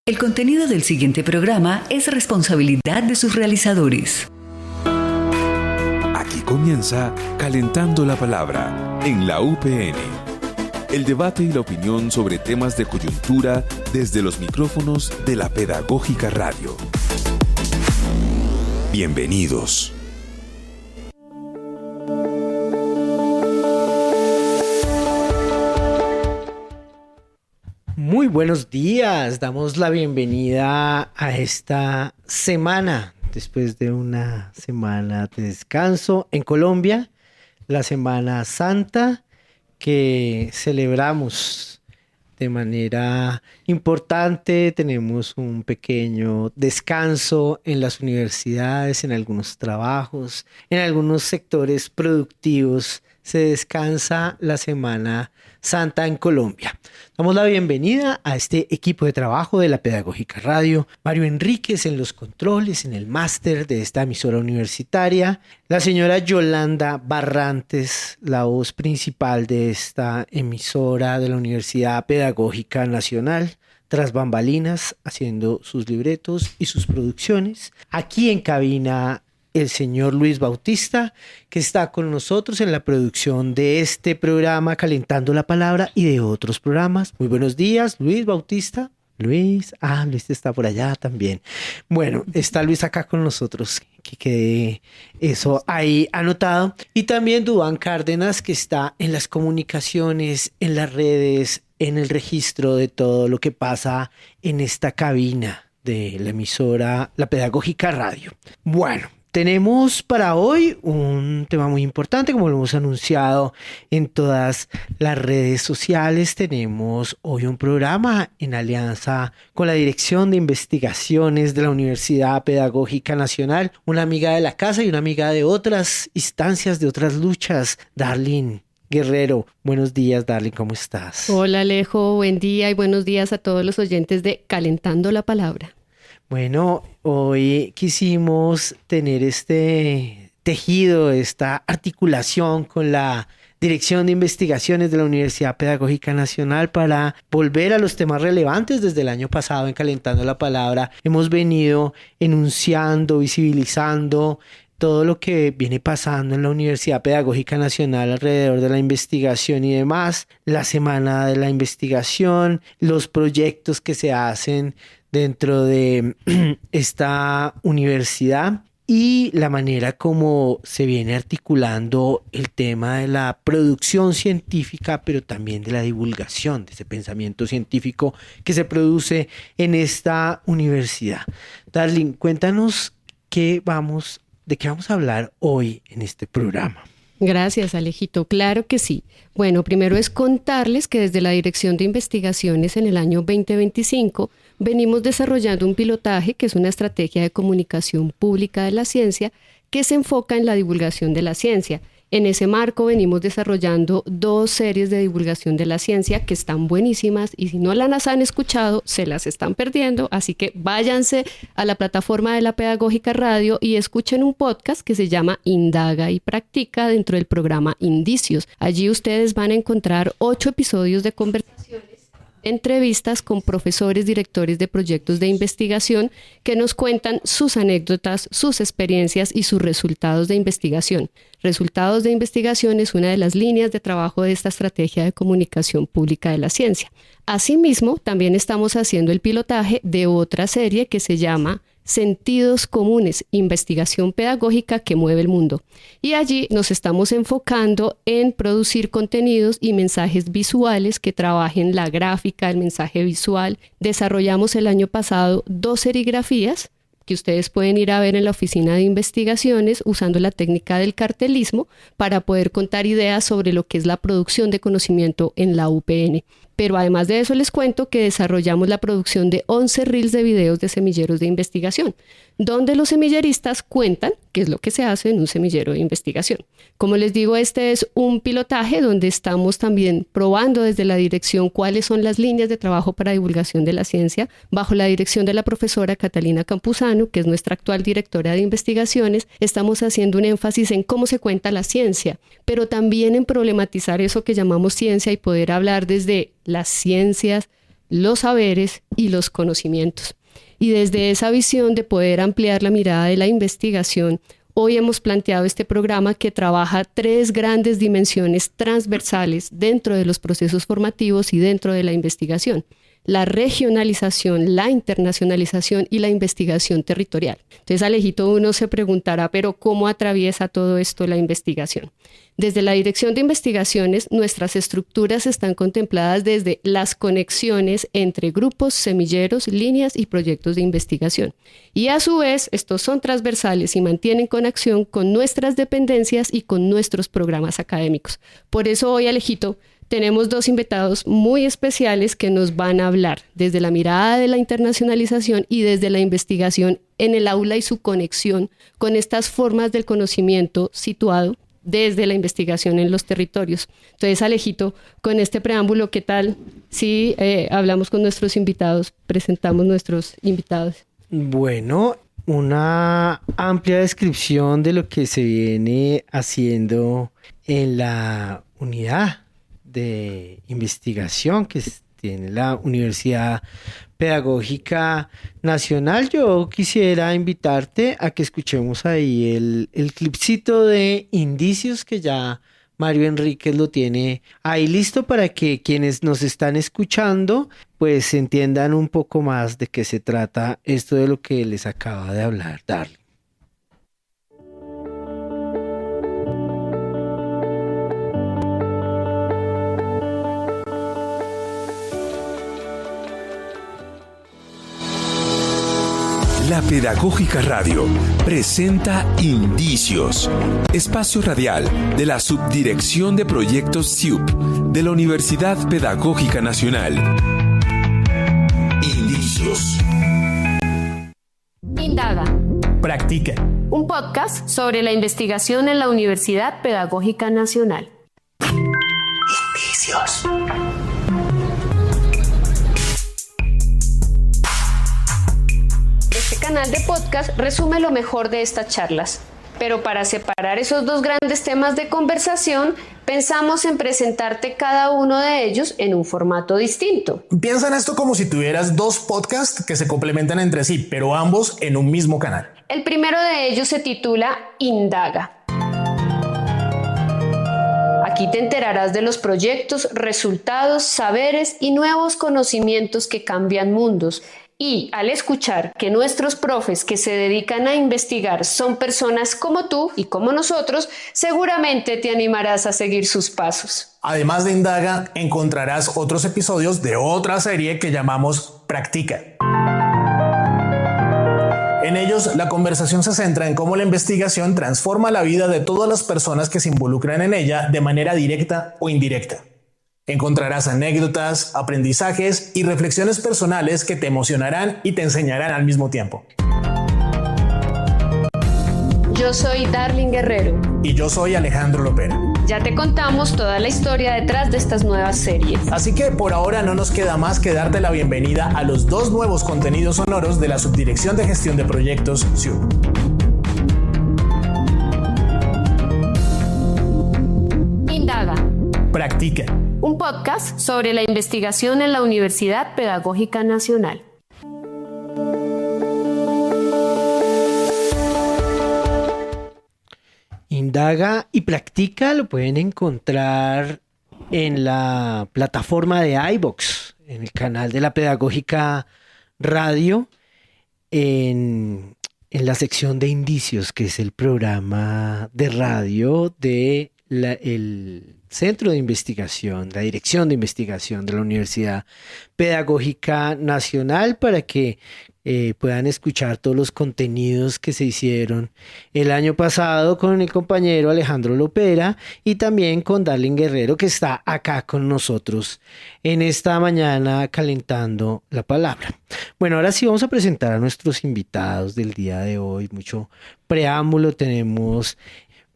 El contenido del siguiente programa es responsabilidad de sus realizadores. Aquí comienza Calentando la Palabra en la UPN. El debate y la opinión sobre temas de coyuntura desde los micrófonos de la Pedagógica Radio. Bienvenidos. Muy buenos días, damos la bienvenida a esta semana, después de una semana de descanso en Colombia, la Semana Santa que celebramos de manera importante. Tenemos un pequeño descanso en las universidades, en algunos trabajos, en algunos sectores productivos. Se descansa la Semana Santa en Colombia. Damos la bienvenida a este equipo de trabajo de la Pedagógica Radio. Mario Enríquez en los controles, en el máster de esta emisora universitaria. La señora Yolanda Barrantes, la voz principal de esta emisora de la Universidad Pedagógica Nacional. Tras bambalinas, haciendo sus libretos y sus producciones. Aquí en cabina, el señor Luis Bautista, que está con nosotros en la producción de este programa Calentando la Palabra y de otros programas. Muy buenos días, Luis Bautista. Luis está por allá también. Bueno, está Luis acá con nosotros, que quede eso ahí anotado. Y también Duván Cárdenas, que está en las comunicaciones, en las redes, en el registro de todo lo que pasa en esta cabina de la emisora La Pedagógica Radio. Bueno, tenemos para hoy un tema muy importante, como lo hemos anunciado en todas las redes sociales. Tenemos hoy un programa en alianza con la Dirección de Investigaciones de la Universidad Pedagógica Nacional, una amiga de la casa y una amiga de otras instancias, de otras luchas, Darlene Guerrero. Buenos días, Darlene, ¿cómo estás? Hola, Alejo, buen día y buenos días a todos los oyentes de Calentando la Palabra. Bueno, hoy quisimos tener este tejido, esta articulación con la Dirección de Investigaciones de la Universidad Pedagógica Nacional para volver a los temas relevantes. Desde el año pasado en Calentando la Palabra hemos venido enunciando, visibilizando todo lo que viene pasando en la Universidad Pedagógica Nacional alrededor de la investigación y demás, la Semana de la Investigación, los proyectos que se hacen dentro de esta universidad y la manera como se viene articulando el tema de la producción científica, pero también de la divulgación de ese pensamiento científico que se produce en esta universidad. Darlene, cuéntanos de qué vamos a hablar hoy en este programa. Gracias, Alejito. Claro que sí. Bueno, primero es contarles que desde la Dirección de Investigaciones en el año 2025 venimos desarrollando un pilotaje que es una estrategia de comunicación pública de la ciencia que se enfoca en la divulgación de la ciencia. En ese marco venimos desarrollando 2 series de divulgación de la ciencia que están buenísimas y si no las han escuchado se las están perdiendo, así que váyanse a la plataforma de la Pedagógica Radio y escuchen un podcast que se llama Indaga y Practica dentro del programa Indicios. Allí ustedes van a encontrar 8 episodios de conversaciones, entrevistas con profesores, directores de proyectos de investigación que nos cuentan sus anécdotas, sus experiencias y sus resultados de investigación. Resultados de investigación es una de las líneas de trabajo de esta estrategia de comunicación pública de la ciencia. Asimismo, también estamos haciendo el pilotaje de otra serie que se llama Sentidos Comunes, investigación pedagógica que mueve el mundo. Y allí nos estamos enfocando en producir contenidos y mensajes visuales que trabajen la gráfica, el mensaje visual. Desarrollamos el año pasado 2 serigrafías que ustedes pueden ir a ver en la oficina de investigaciones usando la técnica del cartelismo para poder contar ideas sobre lo que es la producción de conocimiento en la UPN. Pero además de eso les cuento que desarrollamos la producción de 11 reels de videos de semilleros de investigación, donde los semilleristas cuentan qué es lo que se hace en un semillero de investigación. Como les digo, este es un pilotaje donde estamos también probando desde la dirección cuáles son las líneas de trabajo para divulgación de la ciencia, bajo la dirección de la profesora Catalina Campuzano, que es nuestra actual directora de investigaciones. Estamos haciendo un énfasis en cómo se cuenta la ciencia, pero también en problematizar eso que llamamos ciencia y poder hablar desde las ciencias, los saberes y los conocimientos. Y desde esa visión de poder ampliar la mirada de la investigación, hoy hemos planteado este programa que trabaja 3 grandes dimensiones transversales dentro de los procesos formativos y dentro de la investigación: la regionalización, la internacionalización y la investigación territorial. Entonces, Alejito, uno se preguntará, pero ¿cómo atraviesa todo esto la investigación? Desde la Dirección de Investigaciones, nuestras estructuras están contempladas desde las conexiones entre grupos, semilleros, líneas y proyectos de investigación. Y a su vez, estos son transversales y mantienen conexión con nuestras dependencias y con nuestros programas académicos. Por eso hoy, Alejito, tenemos 2 invitados muy especiales que nos van a hablar desde la mirada de la internacionalización y desde la investigación en el aula y su conexión con estas formas del conocimiento situado desde la investigación en los territorios. Entonces, Alejito, con este preámbulo, ¿qué tal si hablamos con nuestros invitados, presentamos nuestros invitados? Bueno, una amplia descripción de lo que se viene haciendo en la unidad de investigación que tiene la Universidad Pedagógica Nacional. Yo quisiera invitarte a que escuchemos ahí el clipcito de Indicios, que ya Mario Enríquez lo tiene ahí listo para que quienes nos están escuchando pues entiendan un poco más de qué se trata esto de lo que les acaba de hablar Darling. La Pedagógica Radio presenta Indicios, espacio radial de la Subdirección de Proyectos SIUP de la Universidad Pedagógica Nacional. Indicios. Indaga. Practica. Un podcast sobre la investigación en la Universidad Pedagógica Nacional. Indicios. Este canal de podcast resume lo mejor de estas charlas, pero para separar esos 2 grandes temas de conversación, pensamos en presentarte cada uno de ellos en un formato distinto. Piensa en esto como si tuvieras 2 podcasts que se complementan entre sí, pero ambos en un mismo canal. El primero de ellos se titula Indaga. Aquí te enterarás de los proyectos, resultados, saberes y nuevos conocimientos que cambian mundos. Y al escuchar que nuestros profes que se dedican a investigar son personas como tú y como nosotros, seguramente te animarás a seguir sus pasos. Además de Indaga, encontrarás otros episodios de otra serie que llamamos Practica. En ellos, la conversación se centra en cómo la investigación transforma la vida de todas las personas que se involucran en ella de manera directa o indirecta. Encontrarás anécdotas, aprendizajes y reflexiones personales que te emocionarán y te enseñarán al mismo tiempo. Yo soy Darling Guerrero. Y yo soy Alejandro Lopera. Ya te contamos toda la historia detrás de estas nuevas series. Así que por ahora no nos queda más que darte la bienvenida a los 2 nuevos contenidos sonoros de la Subdirección de Gestión de Proyectos SIUP. Indaga. Practica. Un podcast sobre la investigación en la Universidad Pedagógica Nacional. Indaga y Practica lo pueden encontrar en la plataforma de iVoox, en el canal de la Pedagógica Radio, en la sección de Indicios, que es el programa de radio de el Centro de Investigación, la Dirección de Investigación de la Universidad Pedagógica Nacional, para que puedan escuchar todos los contenidos que se hicieron el año pasado con el compañero Alejandro Lopera y también con Darling Guerrero, que está acá con nosotros en esta mañana calentando la palabra. Bueno, ahora sí vamos a presentar a nuestros invitados del día de hoy. Mucho preámbulo tenemos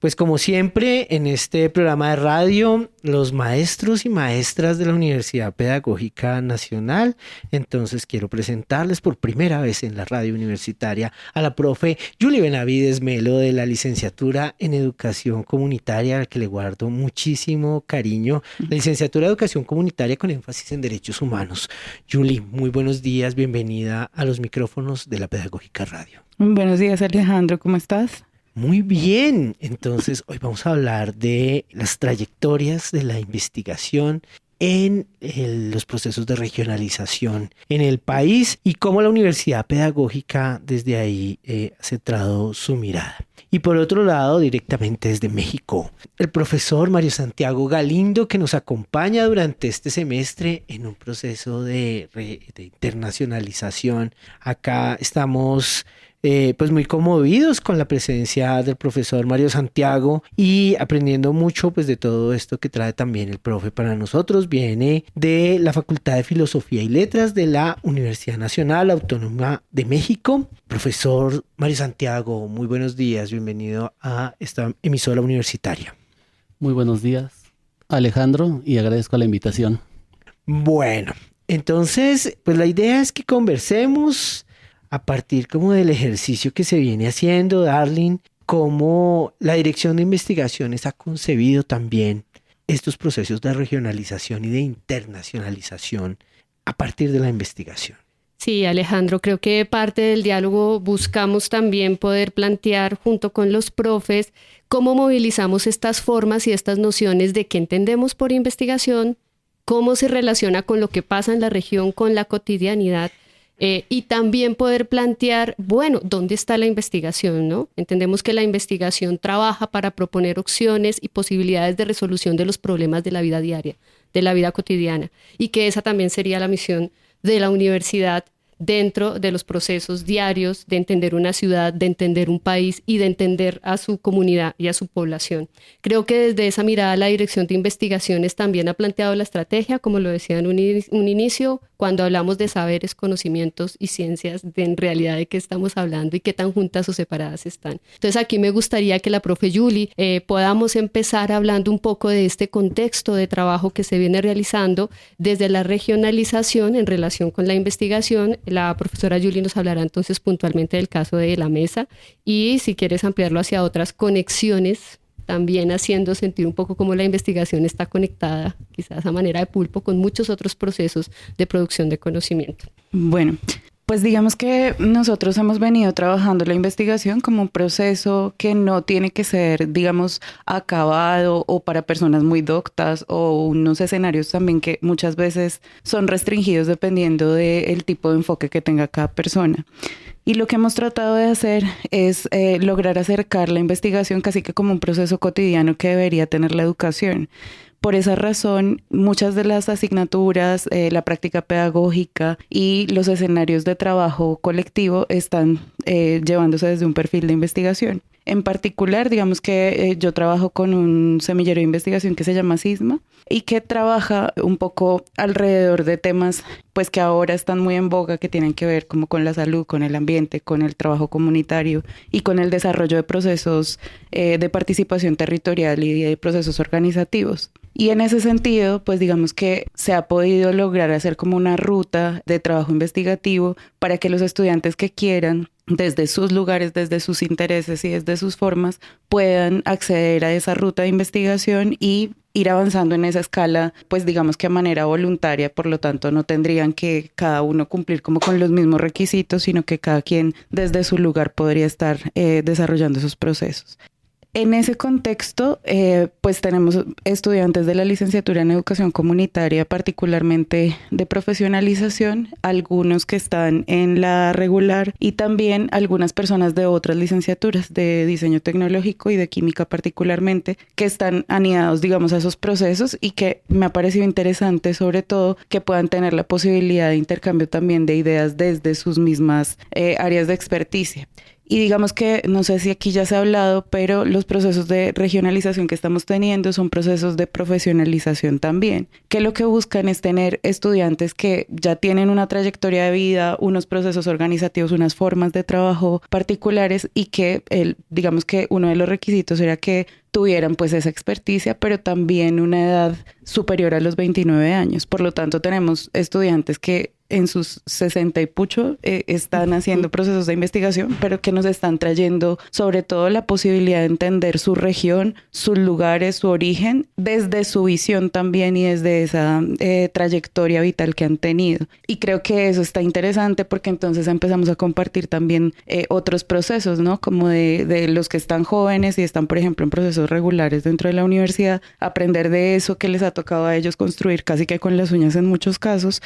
Pues como siempre, en este programa de radio, los maestros y maestras de la Universidad Pedagógica Nacional. Entonces quiero presentarles por primera vez en la radio universitaria a la profe Julie Benavides Melo de la licenciatura en Educación Comunitaria, a la que le guardo muchísimo cariño. La licenciatura de Educación Comunitaria con énfasis en Derechos Humanos. Julie, muy buenos días, bienvenida a los micrófonos de la Pedagógica Radio. Buenos días, Alejandro, ¿cómo estás? Muy bien, entonces hoy vamos a hablar de las trayectorias de la investigación en los procesos de regionalización en el país y cómo la Universidad Pedagógica desde ahí ha centrado su mirada. Y por otro lado, directamente desde México, el profesor Mario Santiago Galindo, que nos acompaña durante este semestre en un proceso de internacionalización. Acá estamos pues muy conmovidos con la presencia del profesor Mario Santiago y aprendiendo mucho pues de todo esto que trae también el profe para nosotros. Viene de la Facultad de Filosofía y Letras de la Universidad Nacional Autónoma de México. Profesor Mario Santiago, muy buenos días, bienvenido a esta emisora universitaria. Muy buenos días, Alejandro, y agradezco la invitación. Bueno, entonces pues la idea es que conversemos a partir como del ejercicio que se viene haciendo, Darling, cómo la Dirección de Investigaciones ha concebido también estos procesos de regionalización y de internacionalización a partir de la investigación. Sí, Alejandro, creo que parte del diálogo buscamos también poder plantear junto con los profes cómo movilizamos estas formas y estas nociones de qué entendemos por investigación, cómo se relaciona con lo que pasa en la región, con la cotidianidad. Y también poder plantear, bueno, ¿dónde está la investigación, no? Entendemos que la investigación trabaja para proponer opciones y posibilidades de resolución de los problemas de la vida diaria, de la vida cotidiana, y que esa también sería la misión de la universidad dentro de los procesos diarios de entender una ciudad, de entender un país y de entender a su comunidad y a su población. Creo que desde esa mirada la Dirección de Investigaciones también ha planteado la estrategia, como lo decía en un inicio, cuando hablamos de saberes, conocimientos y ciencias, en realidad de qué estamos hablando y qué tan juntas o separadas están. Entonces aquí me gustaría que la profe Julie podamos empezar hablando un poco de este contexto de trabajo que se viene realizando desde la regionalización en relación con la investigación. La profesora Julie nos hablará entonces puntualmente del caso de la mesa y si quieres ampliarlo hacia otras conexiones, también haciendo sentir un poco cómo la investigación está conectada, quizás a manera de pulpo, con muchos otros procesos de producción de conocimiento. Bueno, pues digamos que nosotros hemos venido trabajando la investigación como un proceso que no tiene que ser, digamos, acabado o para personas muy doctas o unos escenarios también que muchas veces son restringidos dependiendo del tipo de enfoque que tenga cada persona. Y lo que hemos tratado de hacer es lograr acercar la investigación casi que como un proceso cotidiano que debería tener la educación. Por esa razón, muchas de las asignaturas, la práctica pedagógica y los escenarios de trabajo colectivo están llevándose desde un perfil de investigación. En particular, digamos que yo trabajo con un semillero de investigación que se llama SISMA y que trabaja un poco alrededor de temas pues que ahora están muy en boga, que tienen que ver como con la salud, con el ambiente, con el trabajo comunitario y con el desarrollo de procesos de participación territorial y de procesos organizativos. Y en ese sentido, pues digamos que se ha podido lograr hacer como una ruta de trabajo investigativo para que los estudiantes que quieran, desde sus lugares, desde sus intereses y desde sus formas, puedan acceder a esa ruta de investigación y ir avanzando en esa escala, pues digamos que a manera voluntaria, por lo tanto no tendrían que cada uno cumplir como con los mismos requisitos, sino que cada quien desde su lugar podría estar desarrollando esos procesos. En ese contexto, pues tenemos estudiantes de la licenciatura en Educación Comunitaria, particularmente de profesionalización, algunos que están en la regular y también algunas personas de otras licenciaturas de diseño tecnológico y de química particularmente, que están anidados, digamos, a esos procesos y que me ha parecido interesante, sobre todo, que puedan tener la posibilidad de intercambio también de ideas desde sus mismas áreas de experticia. Y digamos que, no sé si aquí ya se ha hablado, pero los procesos de regionalización que estamos teniendo son procesos de profesionalización también, que lo que buscan es tener estudiantes que ya tienen una trayectoria de vida, unos procesos organizativos, unas formas de trabajo particulares y que digamos que uno de los requisitos era que tuvieran pues esa experticia, pero también una edad superior a los 29 años. Por lo tanto, tenemos estudiantes que en sus 60 y pucho están haciendo procesos de investigación, pero que nos están trayendo sobre todo la posibilidad de entender su región, sus lugares, su origen, desde su visión también y desde esa trayectoria vital que han tenido. Y creo que eso está interesante porque entonces empezamos a compartir también otros procesos, ¿no? Como de los que están jóvenes y están, por ejemplo, en procesos regulares dentro de la universidad, aprender de eso que les ha tocado a ellos construir casi que con las uñas en muchos casos.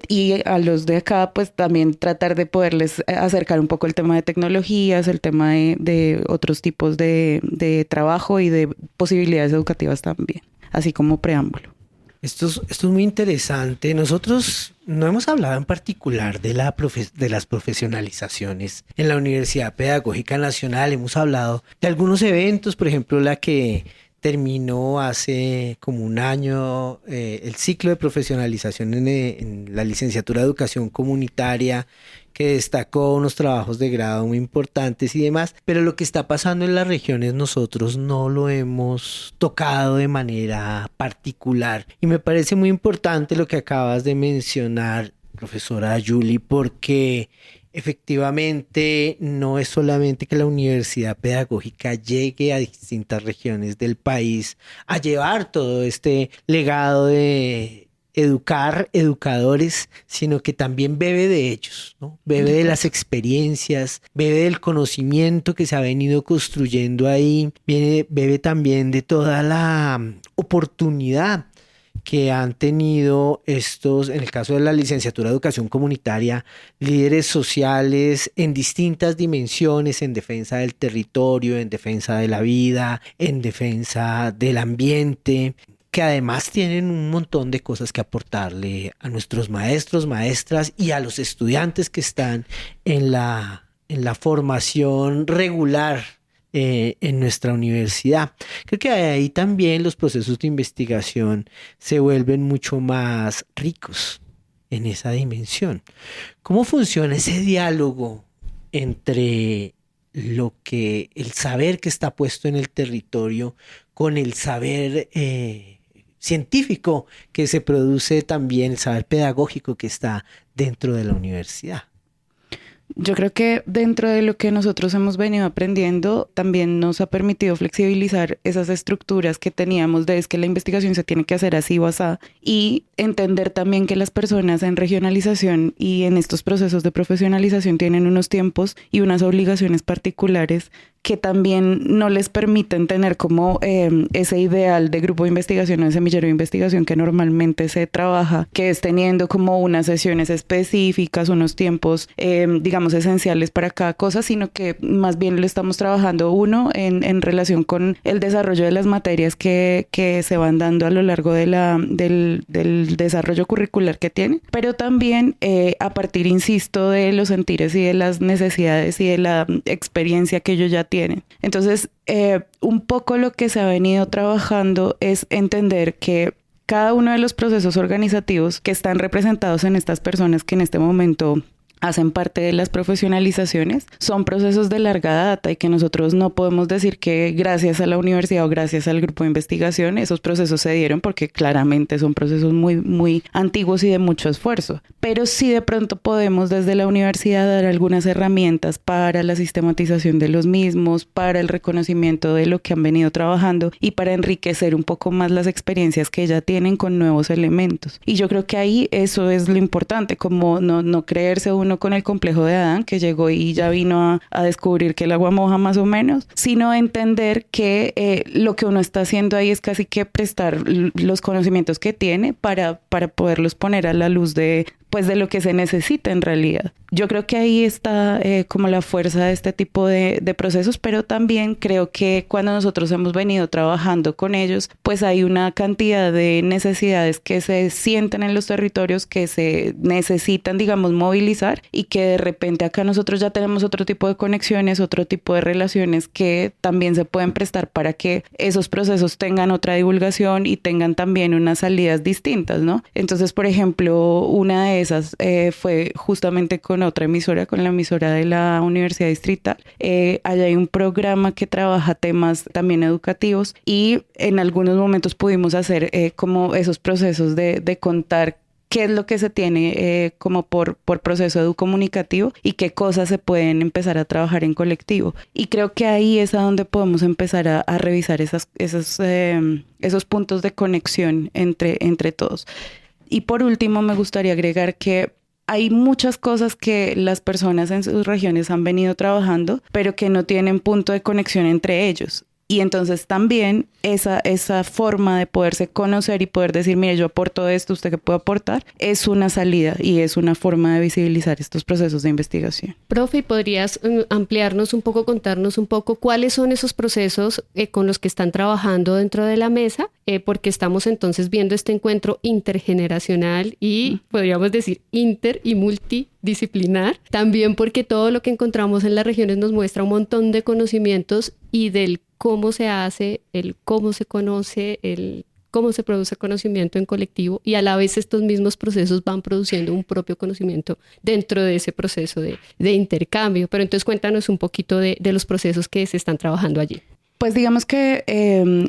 Y a los de acá, pues también tratar de poderles acercar un poco el tema de tecnologías, el tema de otros tipos de trabajo y de posibilidades educativas también, así como preámbulo. Esto es muy interesante. Nosotros no hemos hablado en particular de las profesionalizaciones en la Universidad Pedagógica Nacional. Hemos hablado de algunos eventos, por ejemplo, la que terminó hace como un año el ciclo de profesionalización en la licenciatura de Educación Comunitaria, que destacó unos trabajos de grado muy importantes y demás, pero lo que está pasando en las regiones nosotros no lo hemos tocado de manera particular. Y me parece muy importante lo que acabas de mencionar, profesora Julie, porque efectivamente no es solamente que la universidad pedagógica llegue a distintas regiones del país a llevar todo este legado de educar educadores, sino que también bebe de ellos, ¿no? Bebe de las experiencias, bebe del conocimiento que se ha venido construyendo ahí, bebe también de toda la oportunidad que han tenido estos, en el caso de la licenciatura de Educación Comunitaria, líderes sociales en distintas dimensiones, en defensa del territorio, en defensa de la vida, en defensa del ambiente, que además tienen un montón de cosas que aportarle a nuestros maestros, maestras y a los estudiantes que están en la formación regular en nuestra universidad. Creo que ahí también los procesos de investigación se vuelven mucho más ricos en esa dimensión. ¿Cómo funciona ese diálogo entre el saber que está puesto en el territorio con el saber científico que se produce también, el saber pedagógico que está dentro de la universidad? Yo creo que dentro de lo que nosotros hemos venido aprendiendo, también nos ha permitido flexibilizar esas estructuras que teníamos de es que la investigación se tiene que hacer así o así, y entender también que las personas en regionalización y en estos procesos de profesionalización tienen unos tiempos y unas obligaciones particulares que también no les permiten tener como ese ideal de grupo de investigación o de semillero de investigación que normalmente se trabaja, que es teniendo como unas sesiones específicas, unos tiempos, digamos, esenciales para cada cosa, sino que más bien lo estamos trabajando en relación con el desarrollo de las materias que se van dando a lo largo del desarrollo curricular que tiene, pero también a partir, insisto, de los sentires y de las necesidades y de la experiencia que ellos ya tienen. Entonces, un poco lo que se ha venido trabajando es entender que cada uno de los procesos organizativos que están representados en estas personas que en este momento hacen parte de las profesionalizaciones son procesos de larga data y que nosotros no podemos decir que gracias a la universidad o gracias al grupo de investigación esos procesos se dieron, porque claramente son procesos muy, muy antiguos y de mucho esfuerzo. Pero sí de pronto podemos desde la universidad dar algunas herramientas para la sistematización de los mismos, para el reconocimiento de lo que han venido trabajando y para enriquecer un poco más las experiencias que ya tienen con nuevos elementos. Y yo creo que ahí eso es lo importante, como no creerse uno con el complejo de Adán, que llegó y ya vino a descubrir que el agua moja más o menos, sino entender que lo que uno está haciendo ahí es casi que prestar los conocimientos que tiene para poderlos poner a la luz de lo que se necesita en realidad. Yo creo que ahí está como la fuerza de este tipo de procesos, pero también creo que cuando nosotros hemos venido trabajando con ellos, pues hay una cantidad de necesidades que se sienten en los territorios, que se necesitan, digamos, movilizar, y que de repente acá nosotros ya tenemos otro tipo de conexiones, otro tipo de relaciones que también se pueden prestar para que esos procesos tengan otra divulgación y tengan también unas salidas distintas, ¿no? Entonces, por ejemplo, una de esas fue justamente con otra emisora, con la emisora de la Universidad Distrital. Allá hay un programa que trabaja temas también educativos, y en algunos momentos pudimos hacer como esos procesos de contar qué es lo que se tiene como por proceso educomunicativo y qué cosas se pueden empezar a trabajar en colectivo. Y creo que ahí es a donde podemos empezar a revisar esos puntos de conexión entre todos. Y por último, me gustaría agregar que hay muchas cosas que las personas en sus regiones han venido trabajando, pero que no tienen punto de conexión entre ellos. Y entonces también esa forma de poderse conocer y poder decir, mire, yo aporto esto, ¿usted qué puede aportar? Es una salida y es una forma de visibilizar estos procesos de investigación. Profe, ¿podrías ampliarnos un poco, contarnos un poco cuáles son esos procesos con los que están trabajando dentro de la mesa? Porque estamos entonces viendo este encuentro intergeneracional y podríamos decir inter y multidisciplinar. También porque todo lo que encontramos en las regiones nos muestra un montón de conocimientos y del cómo se hace, el cómo se conoce, el cómo se produce conocimiento en colectivo, y a la vez estos mismos procesos van produciendo un propio conocimiento dentro de ese proceso de intercambio. Pero entonces cuéntanos un poquito de los procesos que se están trabajando allí. Pues digamos que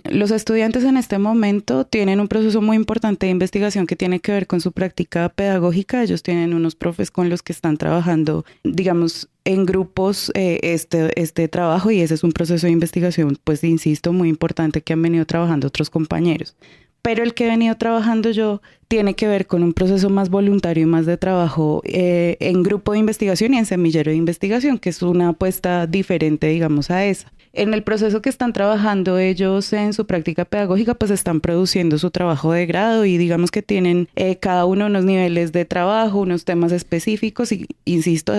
los estudiantes en este momento tienen un proceso muy importante de investigación que tiene que ver con su práctica pedagógica. Ellos tienen unos profes con los que están trabajando, digamos, en grupos este trabajo, y ese es un proceso de investigación, pues insisto, muy importante que han venido trabajando otros compañeros. Pero el que he venido trabajando yo tiene que ver con un proceso más voluntario y más de trabajo en grupo de investigación y en semillero de investigación, que es una apuesta diferente, digamos, a esa. En el proceso que están trabajando ellos en su práctica pedagógica, pues están produciendo su trabajo de grado, y digamos que tienen cada uno unos niveles de trabajo, unos temas específicos, y insisto,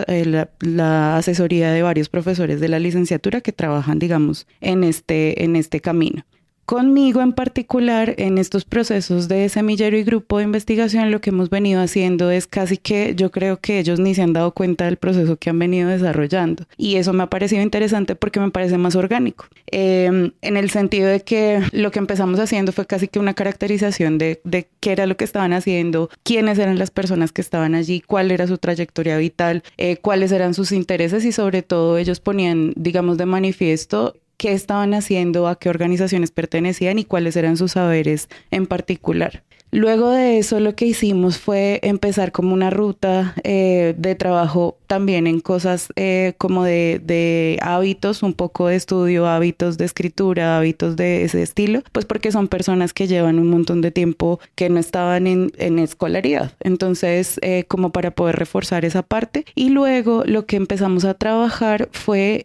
la asesoría de varios profesores de la licenciatura que trabajan, digamos, en este camino. Conmigo en particular, en estos procesos de semillero y grupo de investigación, lo que hemos venido haciendo es casi que yo creo que ellos ni se han dado cuenta del proceso que han venido desarrollando. Y eso me ha parecido interesante porque me parece más orgánico. En el sentido de que lo que empezamos haciendo fue casi que una caracterización de qué era lo que estaban haciendo, quiénes eran las personas que estaban allí, cuál era su trayectoria vital, cuáles eran sus intereses, y sobre todo ellos ponían, digamos, de manifiesto qué estaban haciendo, a qué organizaciones pertenecían y cuáles eran sus saberes en particular. Luego de eso, lo que hicimos fue empezar como una ruta de trabajo también en cosas como de hábitos, un poco de estudio, hábitos de escritura, hábitos de ese estilo, pues porque son personas que llevan un montón de tiempo que no estaban en escolaridad. Entonces, como para poder reforzar esa parte. Y luego lo que empezamos a trabajar fue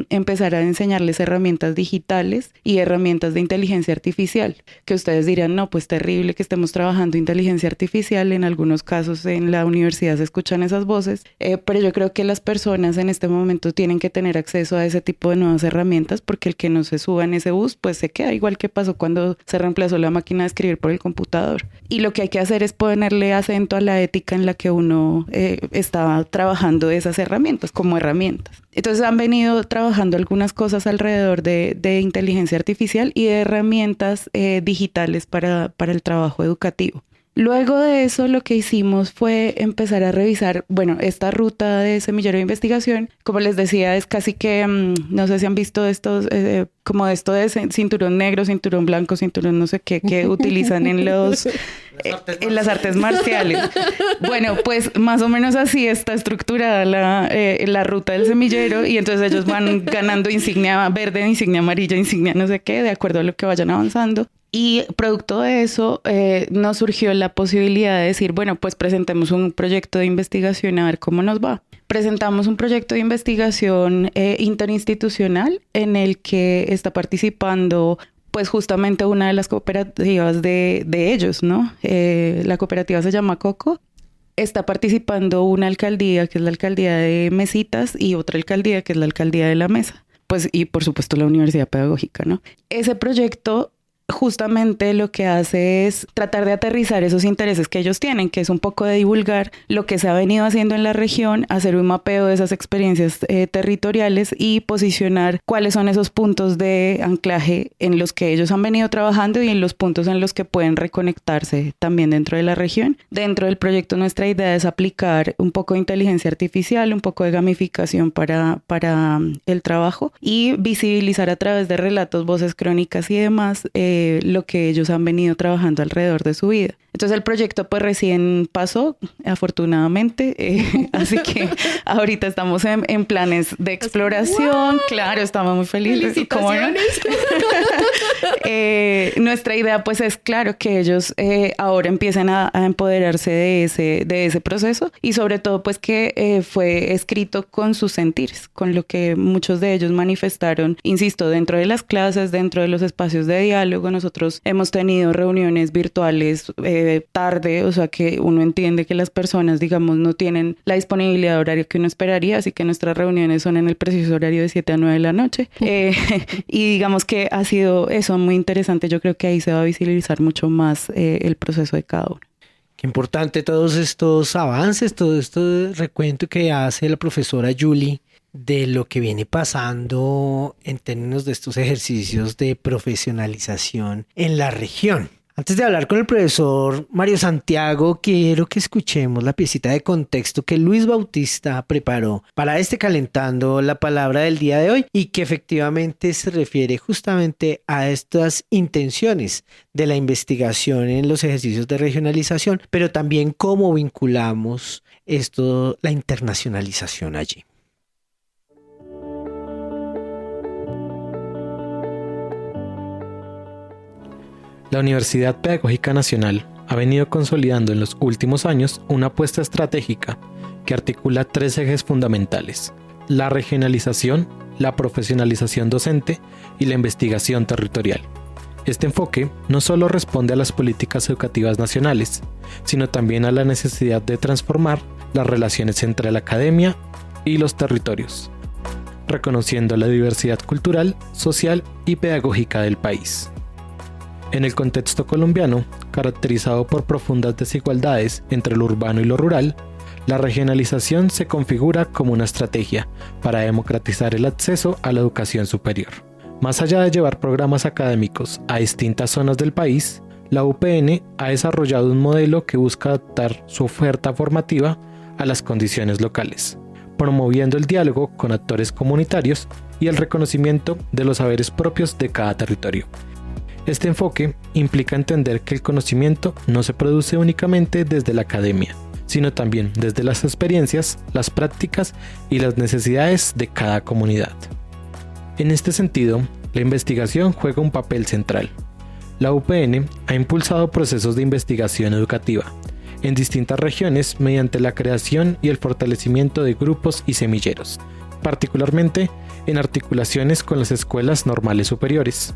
empezar a enseñarles herramientas digitales y herramientas de inteligencia artificial, que ustedes dirán, no, pues terrible que estemos trabajando inteligencia artificial. En algunos casos en la universidad se escuchan esas voces, pero yo creo que las personas en este momento tienen que tener acceso a ese tipo de nuevas herramientas, porque el que no se suba en ese bus pues se queda, igual que pasó cuando se reemplazó la máquina de escribir por el computador. Y lo que hay que hacer es ponerle acento a la ética en la que uno está trabajando esas herramientas como herramientas. Entonces han venido trabajando algunas cosas alrededor de inteligencia artificial y de herramientas digitales para el trabajo educativo. Luego de eso, lo que hicimos fue empezar a revisar, bueno, esta ruta de semillero de investigación. Como les decía, es casi que, no sé si han visto estos, como esto de cinturón negro, cinturón blanco, cinturón no sé qué, que utilizan en las artes marciales. Bueno, pues más o menos así está estructurada la ruta del semillero, y entonces ellos van ganando insignia verde, insignia amarilla, insignia no sé qué, de acuerdo a lo que vayan avanzando. Y producto de eso nos surgió la posibilidad de decir, bueno, pues presentemos un proyecto de investigación a ver cómo nos va. Presentamos un proyecto de investigación interinstitucional en el que está participando pues justamente una de las cooperativas de ellos, ¿no? La cooperativa se llama Coco. está participando una alcaldía, que es la alcaldía de Mesitas, y otra alcaldía, que es la alcaldía de La Mesa. Pues, y por supuesto la Universidad Pedagógica, ¿no? Ese proyecto justamente lo que hace es tratar de aterrizar esos intereses que ellos tienen, que es un poco de divulgar lo que se ha venido haciendo en la región, hacer un mapeo de esas experiencias territoriales y posicionar cuáles son esos puntos de anclaje en los que ellos han venido trabajando y en los puntos en los que pueden reconectarse también dentro de la región. Dentro del proyecto nuestra idea es aplicar un poco de inteligencia artificial, un poco de gamificación para el trabajo y visibilizar a través de relatos, voces, crónicas y demás lo que ellos han venido trabajando alrededor de su vida. Entonces el proyecto pues recién pasó, afortunadamente, así que ahorita estamos en planes de exploración. ¡Wow! Claro, estamos muy felices. ¡Felicitaciones! Nuestra idea pues es claro que ellos ahora empiecen a empoderarse de ese proceso y sobre todo pues que fue escrito con sus sentires, con lo que muchos de ellos manifestaron, insisto, dentro de las clases, dentro de los espacios de diálogo. Nosotros hemos tenido reuniones virtuales tarde, o sea que uno entiende que las personas, digamos, no tienen la disponibilidad de horario que uno esperaría, así que nuestras reuniones son en el preciso horario de 7 a 9 de la noche. Y digamos que ha sido eso muy interesante. Yo creo que ahí se va a visibilizar mucho más el proceso de cada uno. Qué importante todos estos avances, todo esto recuento que hace la profesora Julie de lo que viene pasando en términos de estos ejercicios de profesionalización en la región. Antes de hablar con el profesor Mario Santiago, quiero que escuchemos la piecita de contexto que Luis Bautista preparó para Calentando la Palabra del día de hoy y que efectivamente se refiere justamente a estas intenciones de la investigación en los ejercicios de regionalización, pero también cómo vinculamos esto, la internacionalización allí. La Universidad Pedagógica Nacional ha venido consolidando en los últimos años una apuesta estratégica que articula 3 ejes fundamentales: la regionalización, la profesionalización docente y la investigación territorial. Este enfoque no solo responde a las políticas educativas nacionales, sino también a la necesidad de transformar las relaciones entre la academia y los territorios, reconociendo la diversidad cultural, social y pedagógica del país. En el contexto colombiano, caracterizado por profundas desigualdades entre lo urbano y lo rural, la regionalización se configura como una estrategia para democratizar el acceso a la educación superior. Más allá de llevar programas académicos a distintas zonas del país, la UPN ha desarrollado un modelo que busca adaptar su oferta formativa a las condiciones locales, promoviendo el diálogo con actores comunitarios y el reconocimiento de los saberes propios de cada territorio. Este enfoque implica entender que el conocimiento no se produce únicamente desde la academia, sino también desde las experiencias, las prácticas y las necesidades de cada comunidad. En este sentido, la investigación juega un papel central. La UPN ha impulsado procesos de investigación educativa en distintas regiones mediante la creación y el fortalecimiento de grupos y semilleros, particularmente en articulaciones con las escuelas normales superiores.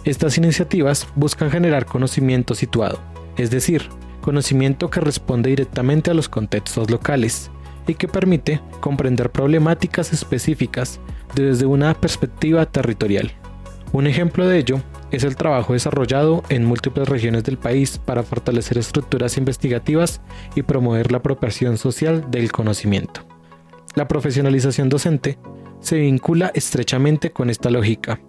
Estas iniciativas buscan generar conocimiento situado, es decir, conocimiento que responde directamente a los contextos locales y que permite comprender problemáticas específicas desde una perspectiva territorial. Un ejemplo de ello es el trabajo desarrollado en múltiples regiones del país para fortalecer estructuras investigativas y promover la apropiación social del conocimiento. La profesionalización docente se vincula estrechamente con esta lógica,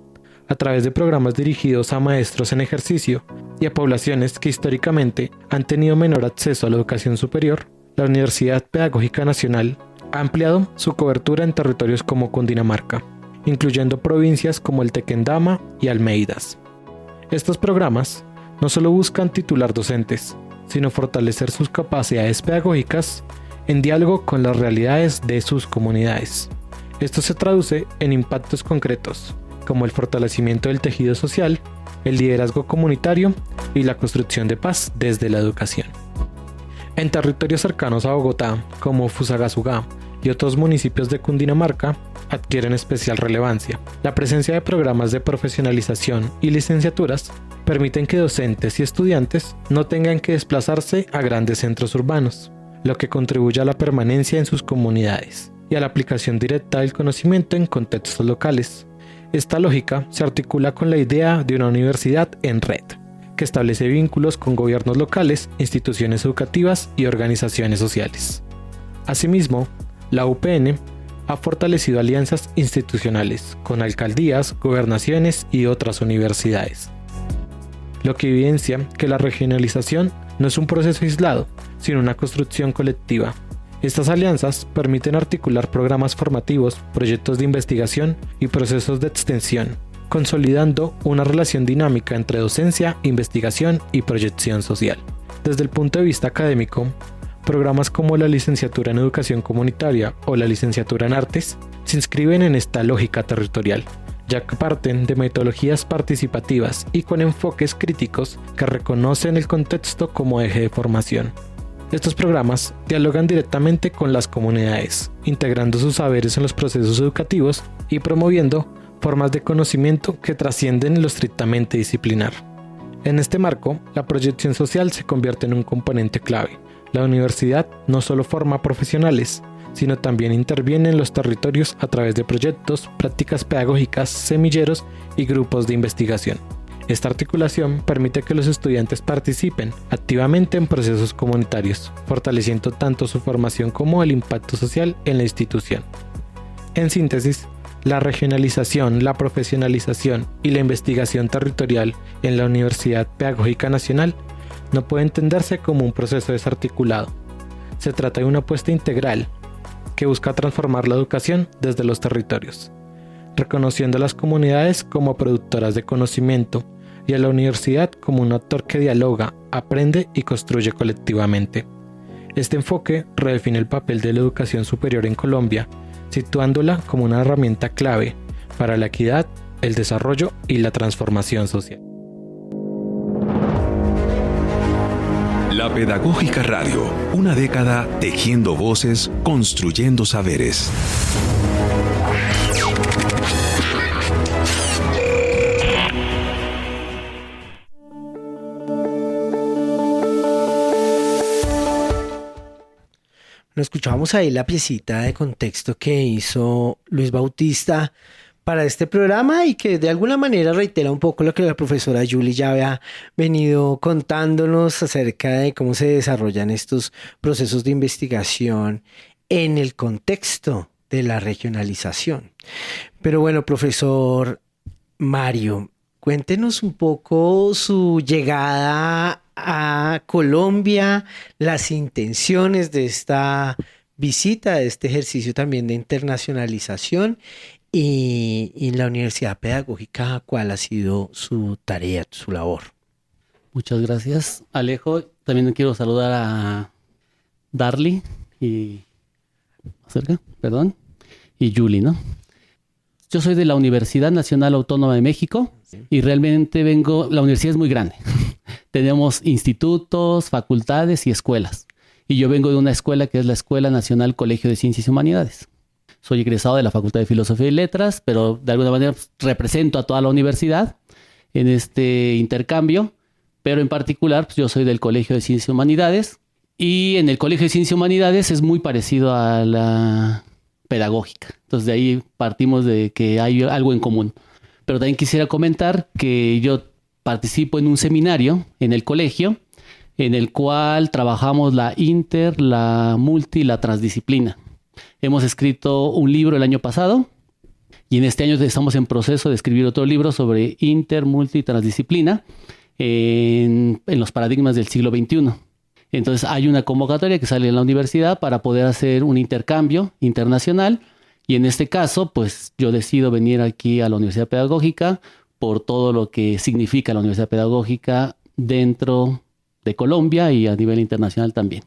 a través de programas dirigidos a maestros en ejercicio y a poblaciones que históricamente han tenido menor acceso a la educación superior. La Universidad Pedagógica Nacional ha ampliado su cobertura en territorios como Cundinamarca, incluyendo provincias como el Tequendama y Almeidas. Estos programas no solo buscan titular docentes, sino fortalecer sus capacidades pedagógicas en diálogo con las realidades de sus comunidades. Esto se traduce en impactos concretos, como el fortalecimiento del tejido social, el liderazgo comunitario y la construcción de paz desde la educación. En territorios cercanos a Bogotá, como Fusagasugá y otros municipios de Cundinamarca, adquieren especial relevancia. La presencia de programas de profesionalización y licenciaturas permiten que docentes y estudiantes no tengan que desplazarse a grandes centros urbanos, lo que contribuye a la permanencia en sus comunidades y a la aplicación directa del conocimiento en contextos locales. Esta lógica se articula con la idea de una universidad en red, que establece vínculos con gobiernos locales, instituciones educativas y organizaciones sociales. Asimismo, la UPN ha fortalecido alianzas institucionales con alcaldías, gobernaciones y otras universidades, lo que evidencia que la regionalización no es un proceso aislado, sino una construcción colectiva. Estas alianzas permiten articular programas formativos, proyectos de investigación y procesos de extensión, consolidando una relación dinámica entre docencia, investigación y proyección social. Desde el punto de vista académico, programas como la licenciatura en Educación Comunitaria o la licenciatura en Artes se inscriben en esta lógica territorial, ya que parten de metodologías participativas y con enfoques críticos que reconocen el contexto como eje de formación. Estos programas dialogan directamente con las comunidades, integrando sus saberes en los procesos educativos y promoviendo formas de conocimiento que trascienden lo estrictamente disciplinar. En este marco, la proyección social se convierte en un componente clave. La universidad no solo forma profesionales, sino también interviene en los territorios a través de proyectos, prácticas pedagógicas, semilleros y grupos de investigación. Esta articulación permite que los estudiantes participen activamente en procesos comunitarios, fortaleciendo tanto su formación como el impacto social en la institución. En síntesis, la regionalización, la profesionalización y la investigación territorial en la Universidad Pedagógica Nacional no puede entenderse como un proceso desarticulado. Se trata de una apuesta integral que busca transformar la educación desde los territorios, reconociendo a las comunidades como productoras de conocimiento y a la universidad como un actor que dialoga, aprende y construye colectivamente. Este enfoque redefine el papel de la educación superior en Colombia, situándola como una herramienta clave para la equidad, el desarrollo y la transformación social. La Pedagógica Radio, una década tejiendo voces, construyendo saberes. Nos escuchábamos ahí la piecita de contexto que hizo Luis Bautista para este programa y que de alguna manera reitera un poco lo que la profesora Julie ya había venido contándonos acerca de cómo se desarrollan estos procesos de investigación en el contexto de la regionalización. Pero bueno, profesor Mario, cuéntenos un poco su llegada a Colombia, las intenciones de esta visita, de este ejercicio también de internacionalización y la Universidad Pedagógica, ¿cuál ha sido su tarea, su labor? Muchas gracias, Alejo. También quiero saludar a Darly y Julie, ¿no? Yo soy de la Universidad Nacional Autónoma de México y realmente la universidad es muy grande. Tenemos institutos, facultades y escuelas. Y yo vengo de una escuela que es la Escuela Nacional Colegio de Ciencias y Humanidades. Soy egresado de la Facultad de Filosofía y Letras, pero de alguna manera represento a toda la universidad en este intercambio. Pero en particular, yo soy del Colegio de Ciencias y Humanidades. Y en el Colegio de Ciencias y Humanidades es muy parecido a la pedagógica. Entonces de ahí partimos de que hay algo en común. Pero también quisiera comentar que yo participo en un seminario en el colegio en el cual trabajamos la inter, la multi y la transdisciplina. Hemos escrito un libro el año pasado y en este año estamos en proceso de escribir otro libro sobre inter, multi y transdisciplina en los paradigmas del siglo XXI. Entonces hay una convocatoria que sale en la universidad para poder hacer un intercambio internacional y en este caso pues yo decido venir aquí a la Universidad Pedagógica por todo lo que significa la Universidad Pedagógica dentro de Colombia y a nivel internacional también.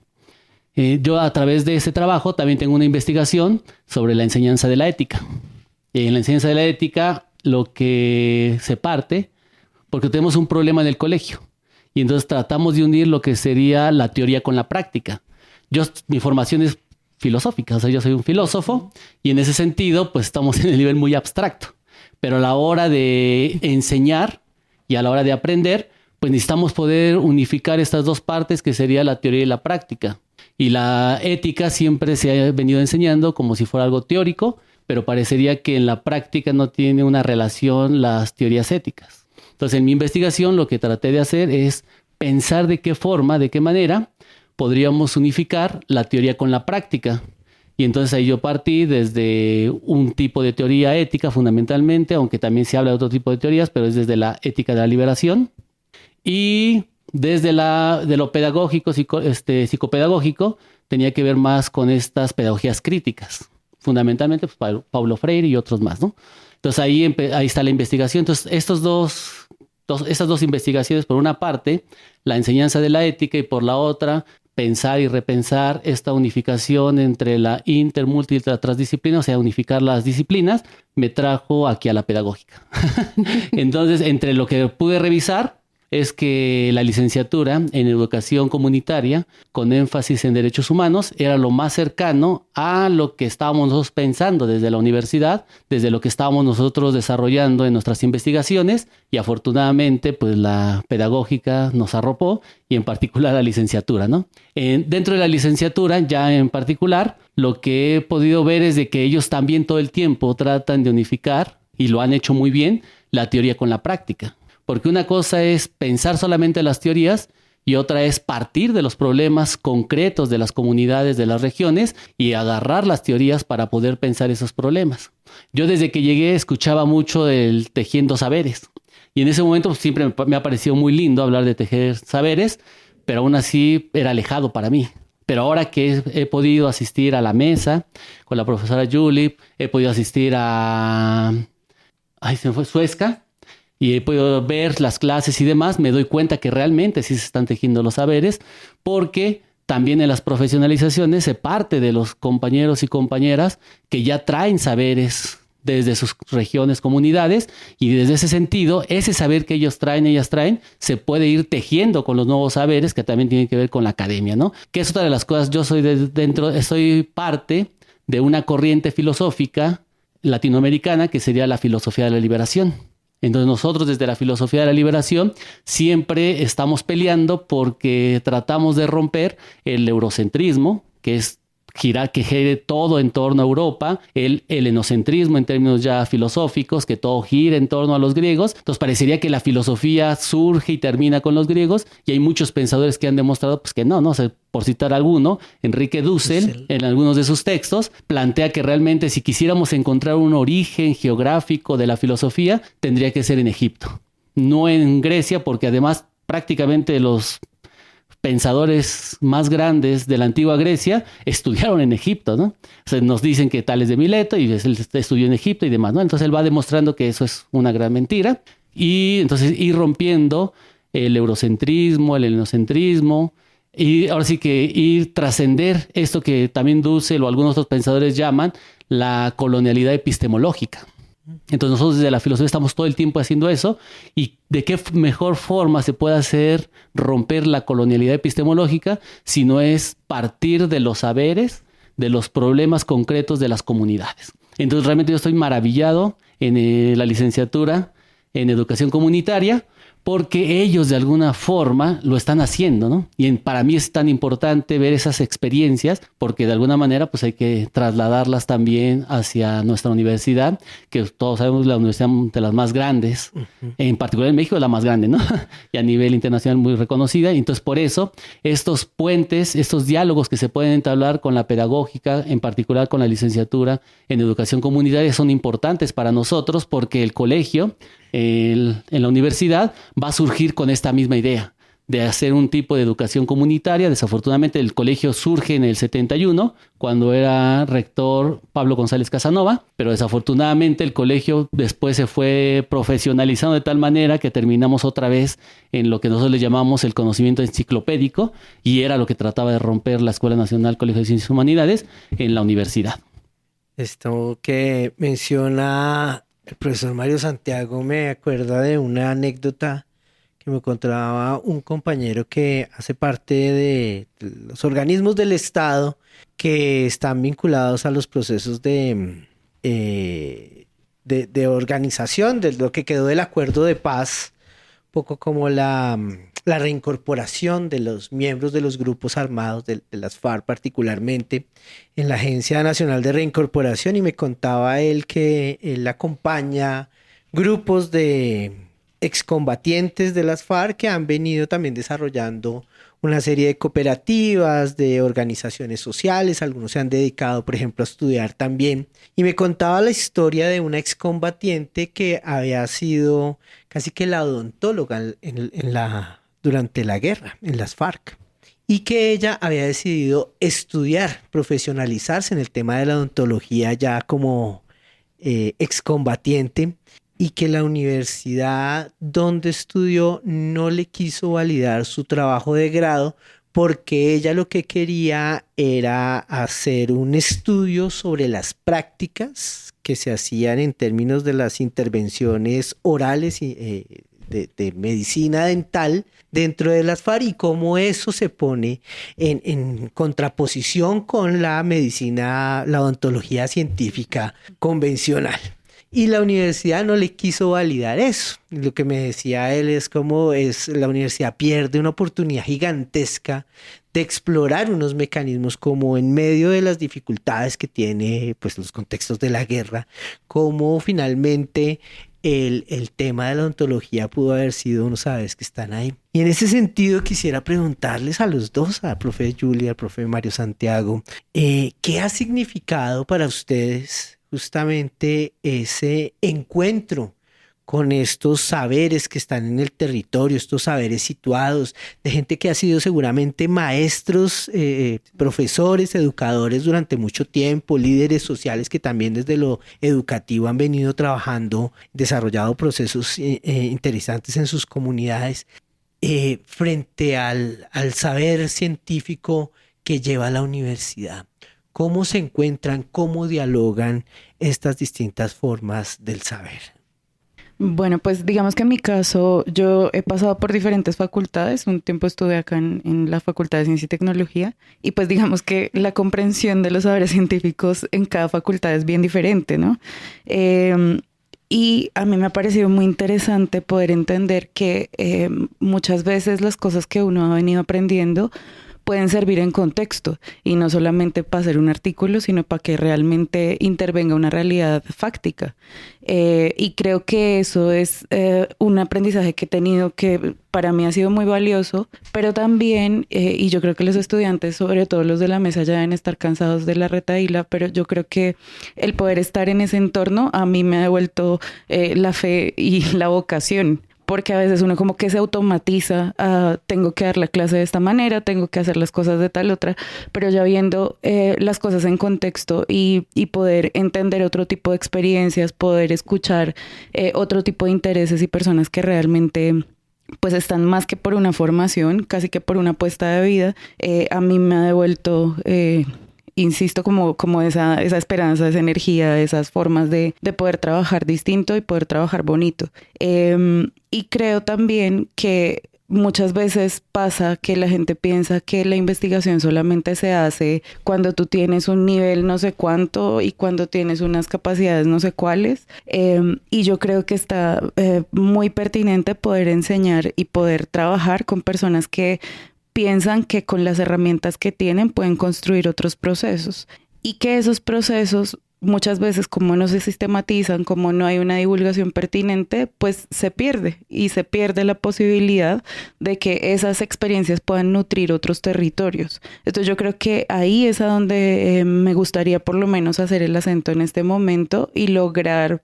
Yo a través de este trabajo también tengo una investigación sobre la enseñanza de la ética. En la enseñanza de la ética lo que se parte, porque tenemos un problema en el colegio y entonces tratamos de unir lo que sería la teoría con la práctica. Mi formación es filosófica, o sea, yo soy un filósofo y en ese sentido pues estamos en el nivel muy abstracto. Pero a la hora de enseñar y a la hora de aprender, pues necesitamos poder unificar estas dos partes que sería la teoría y la práctica. Y la ética siempre se ha venido enseñando como si fuera algo teórico, pero parecería que en la práctica no tiene una relación las teorías éticas. Entonces, en mi investigación lo que traté de hacer es pensar de qué forma, de qué manera podríamos unificar la teoría con la práctica. Y entonces ahí yo partí desde un tipo de teoría ética fundamentalmente, aunque también se habla de otro tipo de teorías, pero es desde la ética de la liberación. Y desde de lo pedagógico, psicopedagógico, tenía que ver más con estas pedagogías críticas. Fundamentalmente pues, Paulo Freire y otros más, ¿no? Entonces ahí está la investigación. Entonces estas dos investigaciones, por una parte, la enseñanza de la ética y por la otra, pensar y repensar esta unificación entre la inter, multi y la transdisciplina, o sea, unificar las disciplinas, me trajo aquí a la pedagógica. Entonces, entre lo que pude revisar, es que la licenciatura en educación comunitaria con énfasis en derechos humanos era lo más cercano a lo que estábamos nosotros pensando desde la universidad, desde lo que estábamos nosotros desarrollando en nuestras investigaciones y afortunadamente pues la pedagógica nos arropó y en particular la licenciatura, ¿no? Dentro de la licenciatura ya en particular lo que he podido ver es de que ellos también todo el tiempo tratan de unificar y lo han hecho muy bien la teoría con la práctica. Porque una cosa es pensar solamente las teorías y otra es partir de los problemas concretos de las comunidades, de las regiones y agarrar las teorías para poder pensar esos problemas. Yo desde que llegué escuchaba mucho del tejiendo saberes y en ese momento pues, siempre me ha parecido muy lindo hablar de tejer saberes, pero aún así era alejado para mí. Pero ahora que he podido asistir a la mesa con la profesora Julie, he podido asistir a... se me fue Suezca. Y he podido ver las clases y demás, me doy cuenta que realmente sí se están tejiendo los saberes, porque también en las profesionalizaciones se parte de los compañeros y compañeras que ya traen saberes desde sus regiones, comunidades, y desde ese sentido, ese saber que ellas traen, se puede ir tejiendo con los nuevos saberes que también tienen que ver con la academia, ¿no? Que es otra de las cosas, yo soy parte de una corriente filosófica latinoamericana que sería la filosofía de la liberación. Entonces nosotros desde la filosofía de la liberación siempre estamos peleando porque tratamos de romper el eurocentrismo, que es que gire todo en torno a Europa, el helenocentrismo en términos ya filosóficos, que todo gire en torno a los griegos. Entonces parecería que la filosofía surge y termina con los griegos y hay muchos pensadores que han demostrado pues, que no, por citar alguno, Enrique Dussel, en algunos de sus textos, plantea que realmente si quisiéramos encontrar un origen geográfico de la filosofía, tendría que ser en Egipto, no en Grecia, porque además prácticamente los pensadores más grandes de la antigua Grecia estudiaron en Egipto, ¿no? O sea, nos dicen que Tales de Mileto y él estudió en Egipto y demás, ¿no? Entonces él va demostrando que eso es una gran mentira y entonces ir rompiendo el eurocentrismo, el helenocentrismo y ahora sí que ir trascender esto que también Dussel o algunos otros pensadores llaman la colonialidad epistemológica. Entonces nosotros desde la filosofía estamos todo el tiempo haciendo eso y de qué mejor forma se puede hacer romper la colonialidad epistemológica si no es partir de los saberes, de los problemas concretos de las comunidades. Entonces realmente yo estoy maravillado en la licenciatura en educación comunitaria porque ellos de alguna forma lo están haciendo, ¿no? Y para mí es tan importante ver esas experiencias porque de alguna manera pues hay que trasladarlas también hacia nuestra universidad, que todos sabemos la universidad de las más grandes, en particular en México es la más grande, ¿no? Y a nivel internacional muy reconocida. Y entonces por eso estos puentes, estos diálogos que se pueden entablar con la pedagógica, en particular con la licenciatura en educación comunitaria, son importantes para nosotros porque el colegio en la universidad va a surgir con esta misma idea de hacer un tipo de educación comunitaria. Desafortunadamente el colegio surge en el 71 cuando era rector Pablo González Casanova, pero desafortunadamente el colegio después se fue profesionalizando de tal manera que terminamos otra vez en lo que nosotros le llamamos el conocimiento enciclopédico y era lo que trataba de romper la Escuela Nacional Colegio de Ciencias y Humanidades en la universidad. Esto que menciona el profesor Mario Santiago me acuerda de una anécdota que me contaba un compañero que hace parte de los organismos del Estado que están vinculados a los procesos de organización de lo que quedó del acuerdo de paz, un poco como la la reincorporación de los miembros de los grupos armados, de las FARC particularmente, en la Agencia Nacional de Reincorporación, y me contaba él que él acompaña grupos de excombatientes de las FARC que han venido también desarrollando una serie de cooperativas, de organizaciones sociales. Algunos se han dedicado, por ejemplo, a estudiar también. Y me contaba la historia de una excombatiente que había sido casi que la odontóloga durante la guerra, en las FARC. Y que ella había decidido estudiar, profesionalizarse en el tema de la odontología ya como excombatiente, y que la universidad donde estudió no le quiso validar su trabajo de grado porque ella lo que quería era hacer un estudio sobre las prácticas que se hacían en términos de las intervenciones orales y de medicina dental dentro de las FARC y cómo eso se pone en contraposición con la medicina, la odontología científica convencional. Y la universidad no le quiso validar eso. Lo que me decía él es cómo la universidad pierde una oportunidad gigantesca de explorar unos mecanismos como en medio de las dificultades que tiene pues, los contextos de la guerra, cómo finalmente el tema de la odontología pudo haber sido unos saberes que están ahí. Y en ese sentido quisiera preguntarles a los dos, al profe Julia, al profe Mario Santiago, ¿qué ha significado para ustedes justamente ese encuentro con estos saberes que están en el territorio, estos saberes situados, de gente que ha sido seguramente maestros, profesores, educadores durante mucho tiempo, líderes sociales que también desde lo educativo han venido trabajando, desarrollado procesos interesantes en sus comunidades, frente al saber científico que lleva la universidad? ¿Cómo se encuentran, cómo dialogan estas distintas formas del saber? Bueno, pues digamos que en mi caso yo he pasado por diferentes facultades. Un tiempo estuve acá en la Facultad de Ciencia y Tecnología y pues digamos que la comprensión de los saberes científicos en cada facultad es bien diferente, ¿no? Y a mí me ha parecido muy interesante poder entender que muchas veces las cosas que uno ha venido aprendiendo pueden servir en contexto y no solamente para hacer un artículo, sino para que realmente intervenga una realidad fáctica. Y creo que eso es un aprendizaje que he tenido que para mí ha sido muy valioso, pero también, y yo creo que los estudiantes, sobre todo los de la mesa, ya deben estar cansados de la retahíla, pero yo creo que el poder estar en ese entorno a mí me ha devuelto la fe y la vocación. Porque a veces uno como que se automatiza, tengo que dar la clase de esta manera, tengo que hacer las cosas de tal otra, pero ya viendo las cosas en contexto y poder entender otro tipo de experiencias, poder escuchar otro tipo de intereses y personas que realmente pues están más que por una formación, casi que por una apuesta de vida, a mí me ha devuelto... insisto, como esa esperanza, esa energía, esas formas de poder trabajar distinto y poder trabajar bonito. Y creo también que muchas veces pasa que la gente piensa que la investigación solamente se hace cuando tú tienes un nivel no sé cuánto y cuando tienes unas capacidades no sé cuáles. Y yo creo que está muy pertinente poder enseñar y poder trabajar con personas que piensan que con las herramientas que tienen pueden construir otros procesos y que esos procesos muchas veces como no se sistematizan, como no hay una divulgación pertinente, pues se pierde y se pierde la posibilidad de que esas experiencias puedan nutrir otros territorios. Entonces yo creo que ahí es a donde me gustaría por lo menos hacer el acento en este momento y lograr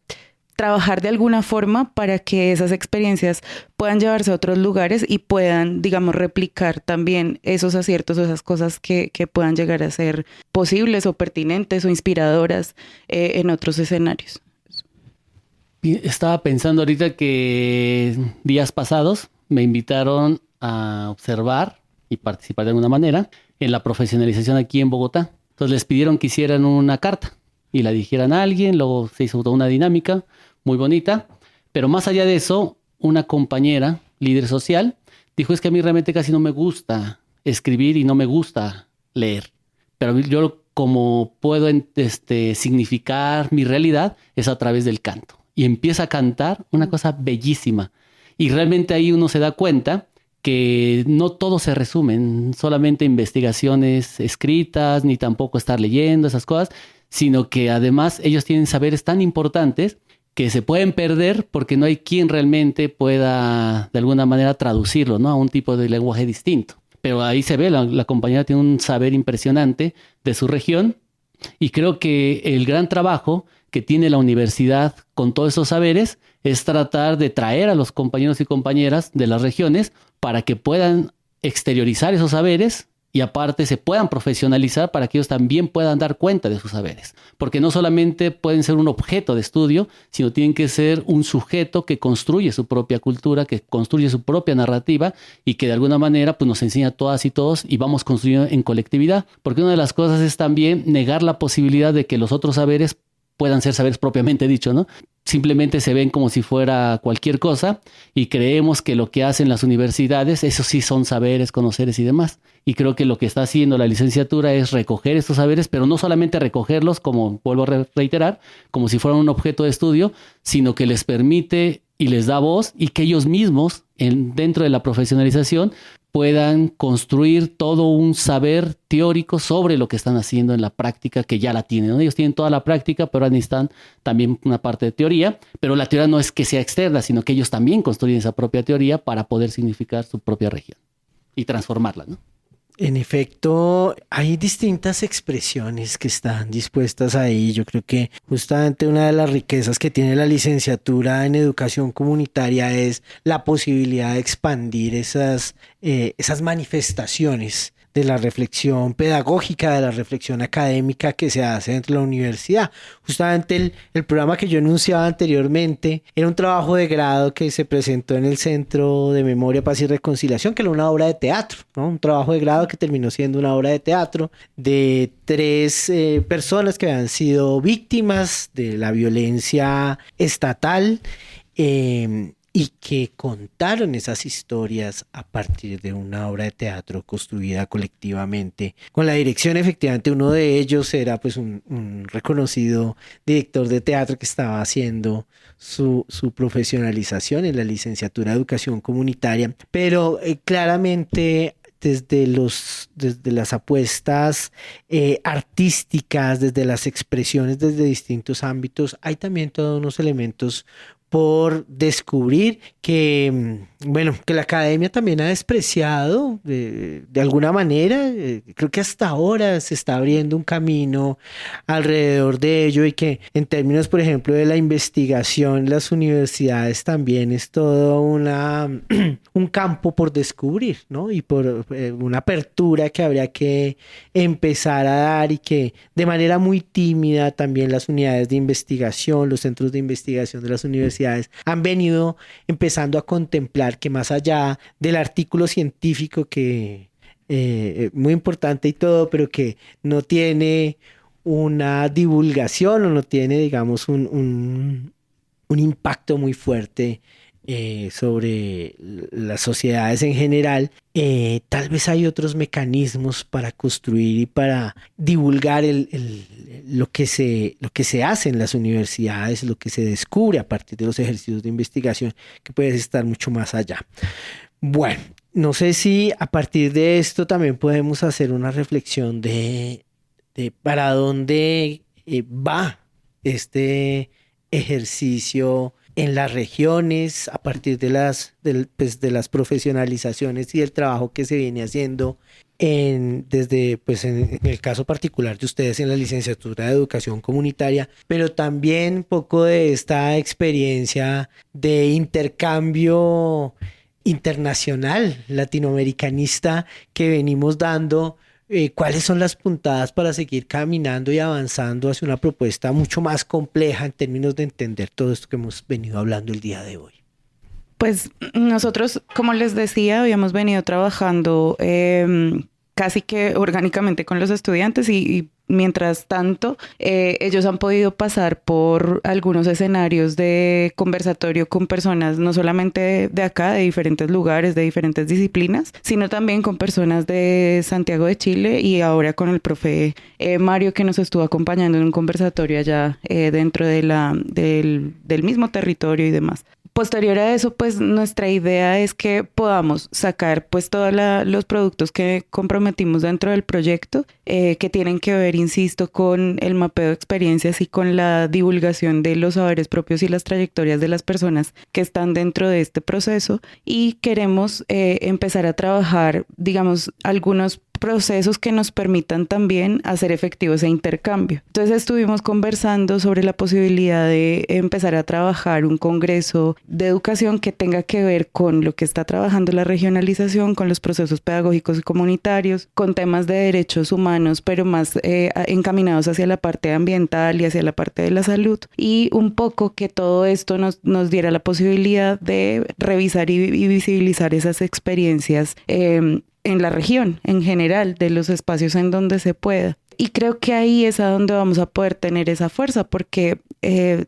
trabajar de alguna forma para que esas experiencias puedan llevarse a otros lugares y puedan, digamos, replicar también esos aciertos o esas cosas que puedan llegar a ser posibles o pertinentes o inspiradoras en otros escenarios. Estaba pensando ahorita que días pasados me invitaron a observar y participar de alguna manera en la profesionalización aquí en Bogotá. Entonces les pidieron que hicieran una carta y la dijeran a alguien, luego se hizo toda una dinámica muy bonita, pero más allá de eso, una compañera, líder social, dijo, es que a mí realmente casi no me gusta escribir y no me gusta leer, pero yo como puedo significar mi realidad es a través del canto. Y empieza a cantar una cosa bellísima. Y realmente ahí uno se da cuenta que no todo se resume en solamente investigaciones escritas, ni tampoco estar leyendo esas cosas, sino que además ellos tienen saberes tan importantes que se pueden perder porque no hay quien realmente pueda de alguna manera traducirlo, ¿no?, a un tipo de lenguaje distinto. Pero ahí se ve, la compañera tiene un saber impresionante de su región, y creo que el gran trabajo que tiene la universidad con todos esos saberes es tratar de traer a los compañeros y compañeras de las regiones para que puedan exteriorizar esos saberes y aparte se puedan profesionalizar para que ellos también puedan dar cuenta de sus saberes. Porque no solamente pueden ser un objeto de estudio, sino tienen que ser un sujeto que construye su propia cultura, que construye su propia narrativa y que de alguna manera pues, nos enseña a todas y todos y vamos construyendo en colectividad. Porque una de las cosas es también negar la posibilidad de que los otros saberes puedan ser saberes propiamente dicho, ¿no? Simplemente se ven como si fuera cualquier cosa y creemos que lo que hacen las universidades, eso sí son saberes, conoceres y demás. Y creo que lo que está haciendo la licenciatura es recoger estos saberes, pero no solamente recogerlos, como vuelvo a reiterar, como si fueran un objeto de estudio, sino que les permite y les da voz y que ellos mismos, dentro de la profesionalización, puedan construir todo un saber teórico sobre lo que están haciendo en la práctica, que ya la tienen, ¿no? Ellos tienen toda la práctica, pero necesitan también una parte de teoría, pero la teoría no es que sea externa, sino que ellos también construyen esa propia teoría para poder significar su propia región y transformarla, ¿no? En efecto, hay distintas expresiones que están dispuestas ahí. Yo creo que justamente una de las riquezas que tiene la licenciatura en educación comunitaria es la posibilidad de expandir esas manifestaciones de la reflexión pedagógica, de la reflexión académica que se hace dentro de la universidad. Justamente el programa que yo enunciaba anteriormente era un trabajo de grado que se presentó en el Centro de Memoria, Paz y Reconciliación, que era una obra de teatro, ¿no? Un trabajo de grado que terminó siendo una obra de teatro de 3 personas que habían sido víctimas de la violencia estatal, y que contaron esas historias a partir de una obra de teatro construida colectivamente. Con la dirección, efectivamente, uno de ellos era pues un reconocido director de teatro que estaba haciendo su profesionalización en la licenciatura de educación comunitaria, pero claramente desde las apuestas artísticas, desde las expresiones desde distintos ámbitos, hay también todos unos elementos por descubrir que, que la academia también ha despreciado de alguna manera. Creo que hasta ahora se está abriendo un camino alrededor de ello y que en términos, por ejemplo, de la investigación, las universidades también es todo un campo por descubrir, ¿no? Y por una apertura que habría que empezar a dar y que de manera muy tímida también las unidades de investigación, los centros de investigación de las universidades han venido empezando a contemplar que más allá del artículo científico que muy importante y todo, pero que no tiene una divulgación o no tiene, digamos, un impacto muy fuerte sobre las sociedades en general, tal vez hay otros mecanismos para construir y para divulgar lo que se hace en las universidades, lo que se descubre a partir de los ejercicios de investigación, que puede estar mucho más allá. Bueno, no sé si a partir de esto también podemos hacer una reflexión de para dónde va este ejercicio en las regiones a partir de las profesionalizaciones y el trabajo que se viene haciendo desde en el caso particular de ustedes en la licenciatura de educación comunitaria, pero también un poco de esta experiencia de intercambio internacional latinoamericanista que venimos dando. ¿Cuáles son las puntadas para seguir caminando y avanzando hacia una propuesta mucho más compleja en términos de entender todo esto que hemos venido hablando el día de hoy? Pues nosotros, como les decía, habíamos venido trabajando casi que orgánicamente con los estudiantes y mientras tanto, ellos han podido pasar por algunos escenarios de conversatorio con personas no solamente de acá, de diferentes lugares, de diferentes disciplinas, sino también con personas de Santiago de Chile y ahora con el profe Mario, que nos estuvo acompañando en un conversatorio allá dentro de del mismo territorio y demás. Posterior a eso, pues nuestra idea es que podamos sacar pues todos los productos que comprometimos dentro del proyecto, que tienen que ver, insisto, con el mapeo de experiencias y con la divulgación de los saberes propios y las trayectorias de las personas que están dentro de este proceso, y queremos empezar a trabajar, digamos, algunos procesos que nos permitan también hacer efectivo ese intercambio. Entonces estuvimos conversando sobre la posibilidad de empezar a trabajar un congreso de educación que tenga que ver con lo que está trabajando la regionalización, con los procesos pedagógicos y comunitarios, con temas de derechos humanos, pero más encaminados hacia la parte ambiental y hacia la parte de la salud, y un poco que todo esto nos diera la posibilidad de revisar y visibilizar esas experiencias en la región en general, de los espacios en donde se pueda. Y creo que ahí es a donde vamos a poder tener esa fuerza, porque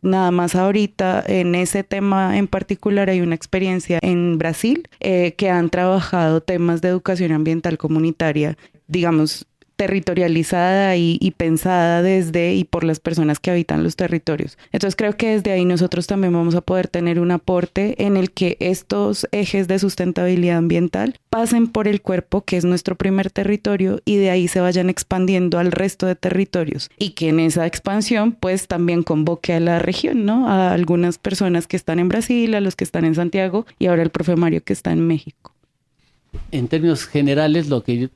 nada más ahorita en ese tema en particular hay una experiencia en Brasil que han trabajado temas de educación ambiental comunitaria, digamos, territorializada y pensada desde y por las personas que habitan los territorios. Entonces creo que desde ahí nosotros también vamos a poder tener un aporte en el que estos ejes de sustentabilidad ambiental pasen por el cuerpo, que es nuestro primer territorio, y de ahí se vayan expandiendo al resto de territorios, y que en esa expansión pues también convoque a la región, ¿no? A algunas personas que están en Brasil, a los que están en Santiago, y ahora el profe Mario que está en México. En términos generales, lo que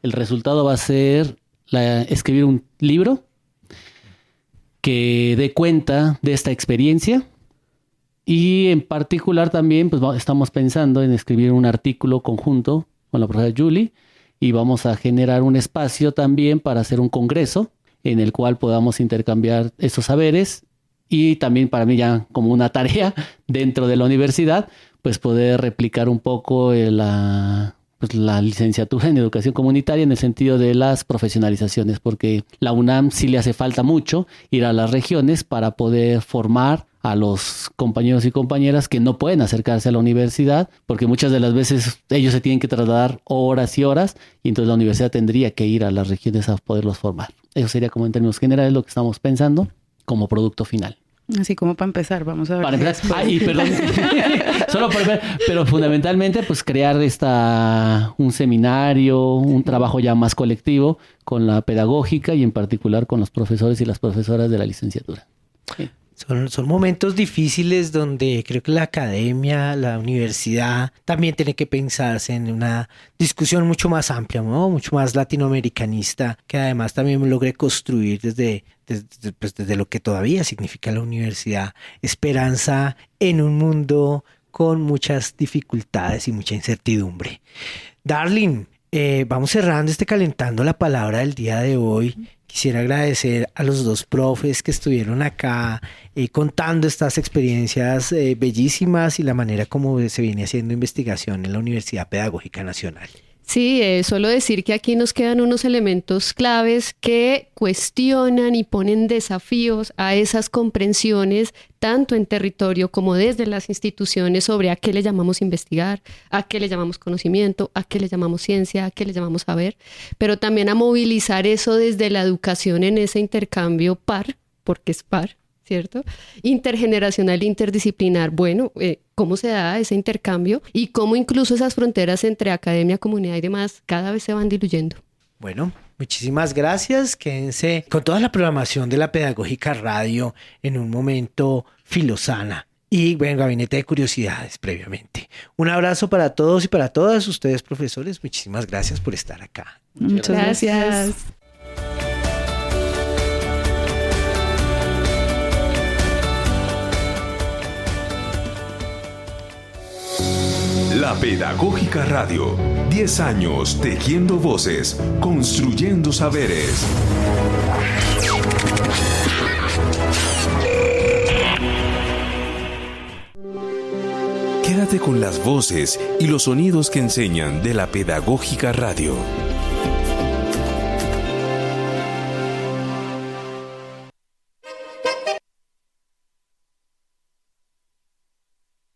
el resultado va a ser escribir un libro que dé cuenta de esta experiencia, y en particular también pues estamos pensando en escribir un artículo conjunto con la profesora Julie, y vamos a generar un espacio también para hacer un congreso en el cual podamos intercambiar esos saberes, y también para mí ya como una tarea dentro de la universidad pues poder replicar un poco la licenciatura en educación comunitaria en el sentido de las profesionalizaciones, porque la UNAM sí le hace falta mucho ir a las regiones para poder formar a los compañeros y compañeras que no pueden acercarse a la universidad, porque muchas de las veces ellos se tienen que trasladar horas y horas, y entonces la universidad tendría que ir a las regiones a poderlos formar. Eso sería como en términos generales lo que estamos pensando como producto final. Así como para empezar, vamos a ver. Para empezar, perdón, solo para ver, pero fundamentalmente pues crear un seminario, un trabajo ya más colectivo con la pedagógica y en particular con los profesores y las profesoras de la licenciatura. Sí. Son momentos difíciles donde creo que la academia, la universidad también tiene que pensarse en una discusión mucho más amplia, ¿no? Mucho más latinoamericanista, que además también logre construir desde lo que todavía significa la universidad, esperanza en un mundo con muchas dificultades y mucha incertidumbre. Darling, vamos cerrando Calentando la Palabra del día de hoy. Quisiera agradecer a los dos profes que estuvieron acá contando estas experiencias bellísimas y la manera como se viene haciendo investigación en la Universidad Pedagógica Nacional. Sí, solo decir que aquí nos quedan unos elementos claves que cuestionan y ponen desafíos a esas comprensiones tanto en territorio como desde las instituciones sobre a qué le llamamos investigar, a qué le llamamos conocimiento, a qué le llamamos ciencia, a qué le llamamos saber, pero también a movilizar eso desde la educación en ese intercambio par, porque es par, ¿cierto? Intergeneracional, interdisciplinar. Bueno, ¿cómo se da ese intercambio? Y cómo incluso esas fronteras entre academia, comunidad y demás cada vez se van diluyendo. Bueno, muchísimas gracias. Quédense con toda la programación de la Pedagógica Radio en un momento Filosana y bueno, Gabinete de Curiosidades previamente. Un abrazo para todos y para todas ustedes, profesores. Muchísimas gracias por estar acá. Muchas gracias. La Pedagógica Radio, 10 años tejiendo voces, construyendo saberes. Quédate con las voces y los sonidos que enseñan de la Pedagógica Radio.